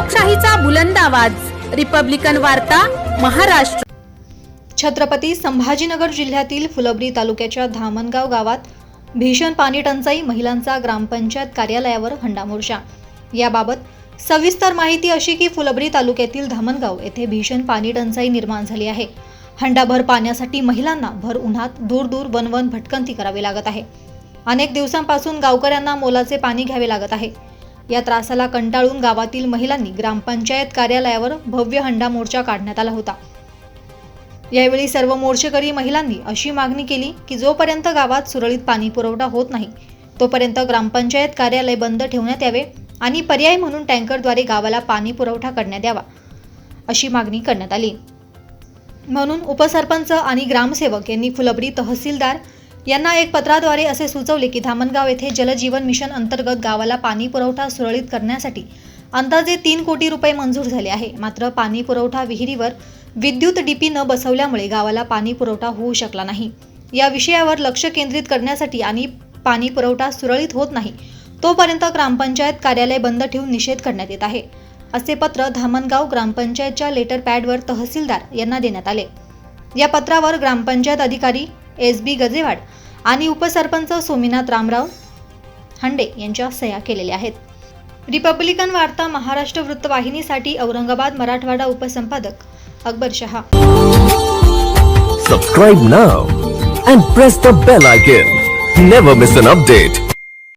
लोकशाहीचा बुलंद आवाज, रिपब्लिकन वार्ता, महाराष्ट्र। छत्रपती संभाजीनगर जिल्ह्यातील फुलंब्री तालुक्याच्या धामणगाव गावात भीषण पाणी टंचाई, महिलांचा ग्रामपंचायत कार्यालयावर हंडामोर्चा। याबाबत सविस्तर माहिती अशी की फुलंब्री तालुक्यातील धामणगाव येथे भीषण पाणी टंचाई निर्माण झाली आहे। हंडाभर पाण्यासाठी महिलांना भर उन्हात दूर दूर वनवन भटकंती करावी लागत आहे। अनेक दिवसांपासून गावकऱ्यांना मोलाचे पाणी घ्यावे लागत आहे। या त्रासाला कंटाळून गावातील महिलांनी ग्रामपंचायत कार्यालयावर भव्य हंडा मोर्चा काढण्यात आला होता। यावेळी सर्व मोर्चेकरी महिलांनी अशी मागणी केली की जोपर्यंत गावात सुरळीत पाणी पुरवठा होत नाही तोपर्यंत ग्रामपंचायत कार्यालय बंद ठेवण्यात यावे आणि पर्याय म्हणून टँकरद्वारे गावाला पाणी पुरवठा करण्यात यावा अशी मागणी करण्यात आली। म्हणून उपसरपंच आणि ग्रामसेवक यांनी फुलंब्री तहसीलदार यांना एक पत्राद्वारे असे सुचवले की धामणगाव येथे जलजीवन मिशन अंतर्गत गावाला पाणी पुरवठा सुरळीत करण्यासाठी अंदाजे 3 कोटी रुपये मंजूर झाले आहे। मात्र पाणी पुरवठा विहिरीवर विद्युत डीपी न बसवल्यामुळे गावाला पाणी पुरवठा होऊ शकला नाही। या विषयावर लक्ष केंद्रित करण्यासाठी आणि पाणी पुरवठा सुरळीत होत नाही तोपर्यंत ग्रामपंचायत कार्यालय बंद ठेवून निषेध करण्यात येत आहे असे पत्र धामणगाव ग्रामपंचायतच्या लेटर पॅडवर तहसीलदार यांना देण्यात आले। या पत्रावर ग्रामपंचायत अधिकारी SB गजेवाड आणि उपसरपंच सोमीनाथ रामराव हंडे यांच्या सह्या केलेल्या आहेत। रिपब्लिकन वार्ता Maharashtra वृत्तवाहिनीसाठी Aurangabad Marathwada उपसंपादक Akbar Shah. Subscribe now and press the bell icon. Never miss an update.